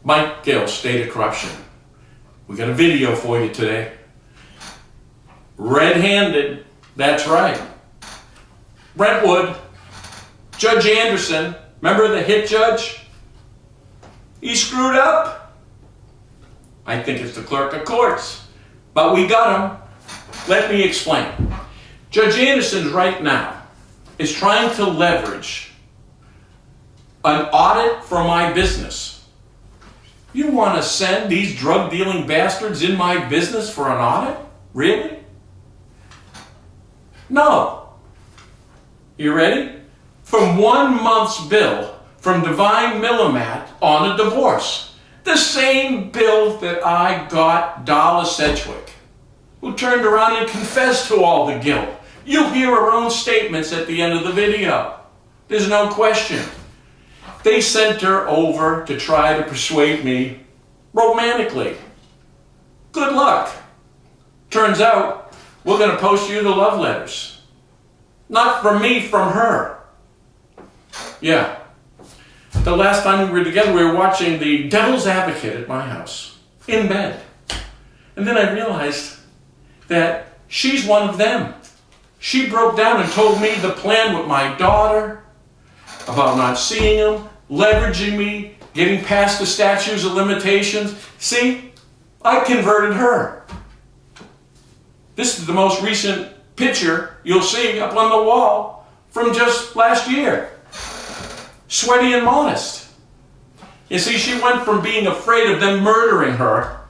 Mike Gill, State of Corruption. We got a video for you today. Red-handed, that's right. Brentwood, Judge Anderson, remember the hit judge? He screwed up. I think it's the clerk of courts, but we got him. Let me explain. Judge Anderson right now is trying to leverage an audit for my business. You want to send these drug-dealing bastards in my business for an audit? Really? No. You ready? From 1 month's bill from Divine Millimat on a divorce. The same bill that I got Dala Sedgwick, who turned around and confessed to all the guilt. You'll hear her own statements at the end of the video. There's no question. They sent her over to try to persuade me romantically. Good luck. Turns out, we're going to post you the love letters. Not from me, from her. Yeah. The last time we were together, we were watching The Devil's Advocate at my house, in bed. And then I realized that she's one of them. She broke down and told me the plan with my daughter about not seeing him, leveraging me, getting past the statutes of limitations. See, I converted her. This is the most recent picture you'll see up on the wall from just last year. Sweaty and modest. You see, she went from being afraid of them murdering her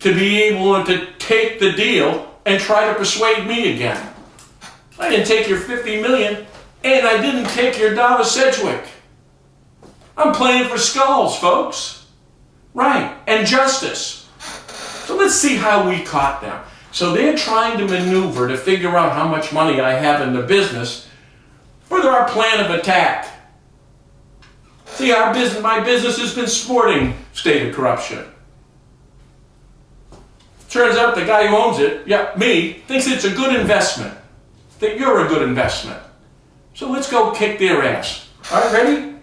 to be able to take the deal and try to persuade me again. I didn't take your $50 million, and I didn't take your Dala Sedgwick. I'm playing for skulls, folks. Right, and justice. So let's see how we caught them. So they're trying to maneuver to figure out how much money I have in the business for our plan of attack. See, my business has been sporting State of Corruption. Turns out the guy who owns it, me, thinks it's a good investment. That you're a good investment. So let's go kick their ass. All right, ready?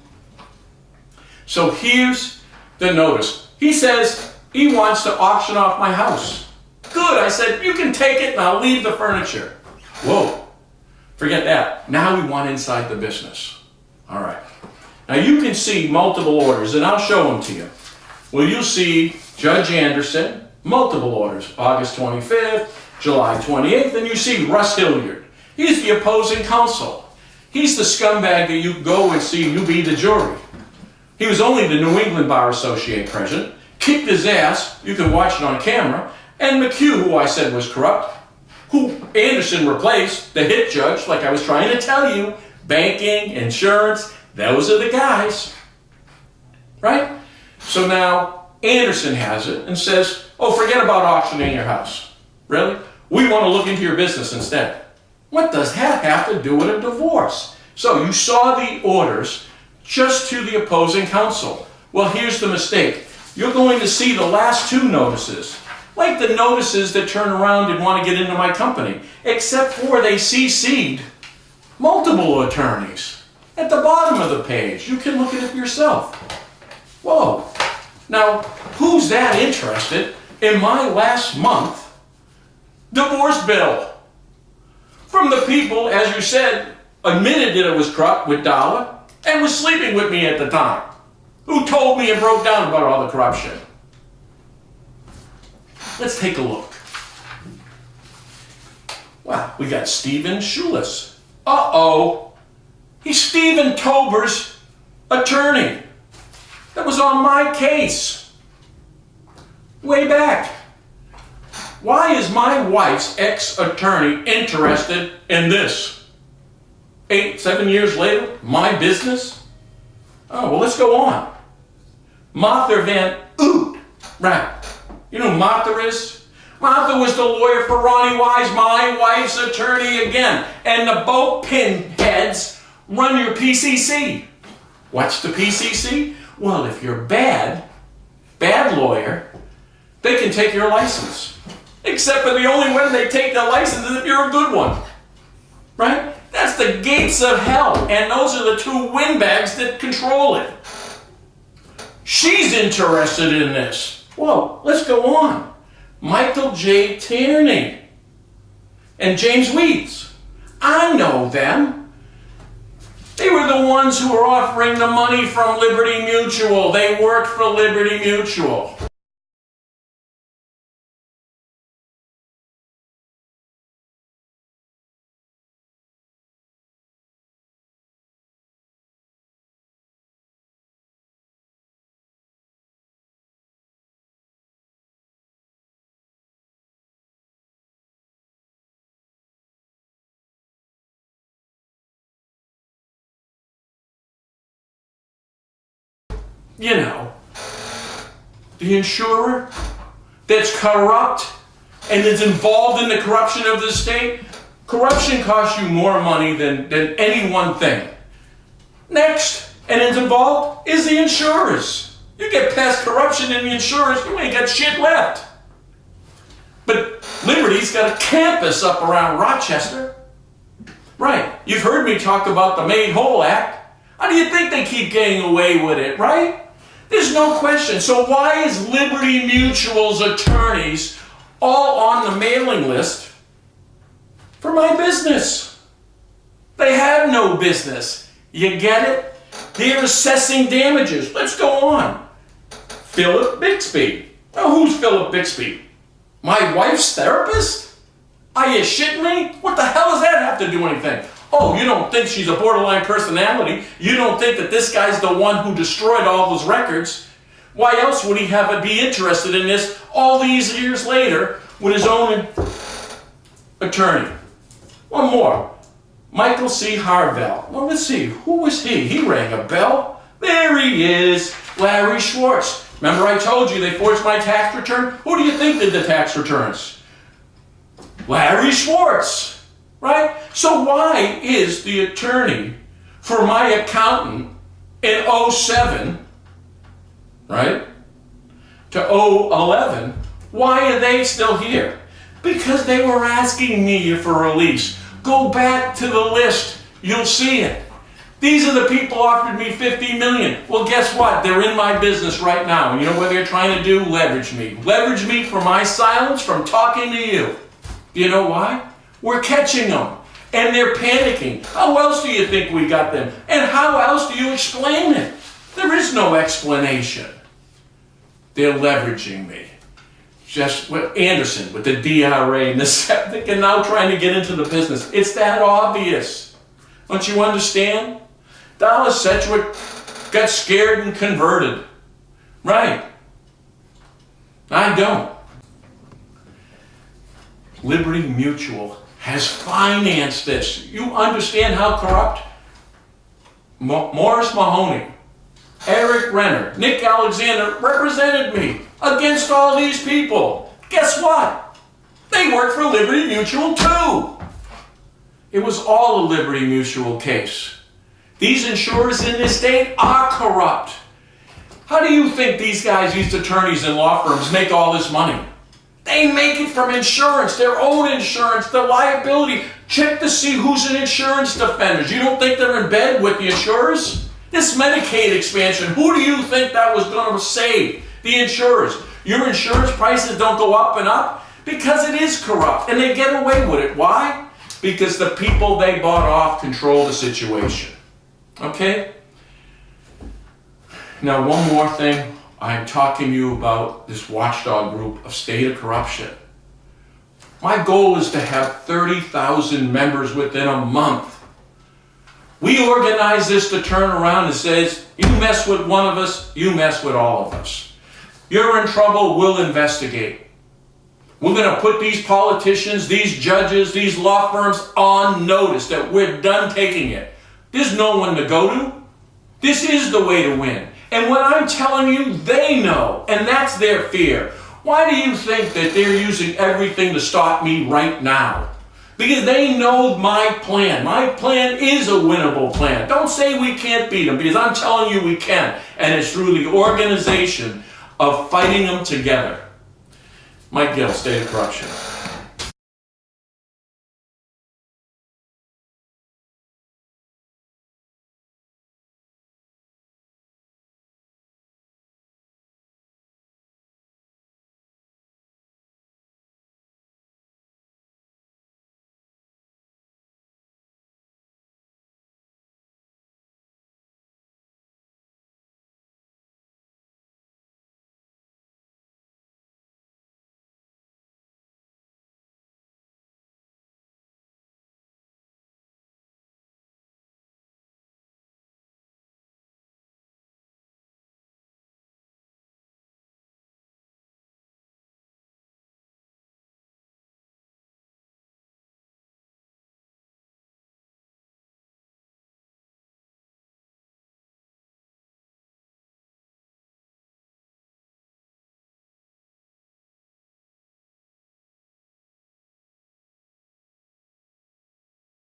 So here's the notice. He says he wants to auction off my house. Good, I said, you can take it and I'll leave the furniture. Whoa, forget that. Now we want inside the business. All right. Now you can see multiple orders, and I'll show them to you. Well, you'll see Judge Anderson, multiple orders, August 25th, July 28th, and you see Russ Hilliard. He's the opposing counsel. He's the scumbag that you go and see, you be the jury. He was only the New England Bar Association president, kicked his ass, you can watch it on camera, and McHugh, who I said was corrupt, who Anderson replaced, the hit judge, like I was trying to tell you, banking, insurance, those are the guys, right? So now Anderson has it and says, oh, forget about auctioning your house. Really? We want to look into your business instead. What does that have to do with a divorce? So you saw the orders just to the opposing counsel. Well, here's the mistake. You're going to see the last two notices, like the notices that turn around and want to get into my company, except for they CC'd multiple attorneys. At the bottom of the page, you can look at it yourself. Whoa. Now, who's that interested in my last month divorce bill? From the people, as you said, admitted that it was corrupt with Dala and was sleeping with me at the time, who told me and broke down about all the corruption. Let's take a look. Wow, we got Stephen Schulis. Uh-oh. He's Stephen Tober's attorney. That was on my case. Way back. Why is my wife's ex-attorney interested in this? 7 years later, my business? Oh, well, let's go on. Martha Van Oot. Right. You know who Martha is? Martha was the lawyer for Ronnie Wise, my wife's attorney again. And the boat pinheads run your PCC. What's the PCC? Well, if you're bad lawyer, they can take your license. Except for the only way they take the license is if you're a good one. Right? That's the gates of hell. And those are the two windbags that control it. She's interested in this. Well, let's go on. Michael J. Tierney and James Weeds. I know them. They were the ones who were offering the money from Liberty Mutual. They worked for Liberty Mutual. You know, the insurer that's corrupt and is involved in the corruption of the state. Corruption costs you more money than any one thing. Next, and it's involved, is the insurers. You get past corruption in the insurers, you ain't got shit left. But Liberty's got a campus up around Rochester. Right, you've heard me talk about the Made Whole Act. How do you think they keep getting away with it, right? There's no question. So why is Liberty Mutual's attorneys all on the mailing list for my business? They have no business. You get it? They're assessing damages. Let's go on. Philip Bixby. Now, who's Philip Bixby? My wife's therapist? Are you shitting me? What the hell does that have to do anything? Oh, you don't think she's a borderline personality? You don't think that this guy's the one who destroyed all those records? Why else would he be interested in this all these years later with his own attorney? One more. Michael C. Harvell. Well, let's see. Who was he? He rang a bell. There he is. Larry Schwartz. Remember I told you they forged my tax return? Who do you think did the tax returns? Larry Schwartz. Right? So why is the attorney for my accountant in 07, right, to 011, why are they still here? Because they were asking me for release. Go back to the list. You'll see it. These are the people offered me $50 million. Well, guess what? They're in my business right now. And you know what they're trying to do? Leverage me. Leverage me for my silence from talking to you. Do you know why? We're catching them, and they're panicking. How else do you think we got them? And how else do you explain it? There is no explanation. They're leveraging me. Just with Anderson, with the DRA and the septic, and now trying to get into the business. It's that obvious. Don't you understand? Dallas Sedgwick got scared and converted. Right. I don't. Liberty Mutual has financed this. You understand how corrupt? Morris Mahoney, Eric Renner, Nick Alexander represented me against all these people. Guess what? They worked for Liberty Mutual too. It was all a Liberty Mutual case. These insurers in this state are corrupt. How do you think these guys, these attorneys and law firms, make all this money? They make it from insurance, their own insurance, their liability. Check to see who's an insurance defenders. You don't think they're in bed with the insurers? This Medicaid expansion, who do you think that was going to save? The insurers. Your insurance prices don't go up and up because it is corrupt, and they get away with it. Why? Because the people they bought off control the situation. Okay? Now, one more thing. I'm talking to you about this watchdog group of state of corruption. My goal is to have 30,000 members within a month. We organize this to turn around and says, you mess with one of us, you mess with all of us. You're in trouble, we'll investigate. We're going to put these politicians, these judges, these law firms on notice that we're done taking it. There's no one to go to. This is the way to win. And what I'm telling you, they know, and that's their fear. Why do you think that they're using everything to stop me right now? Because they know my plan. My plan is a winnable plan. Don't say we can't beat them, because I'm telling you we can. And it's through the organization of fighting them together. Mike Gill, State of Corruption.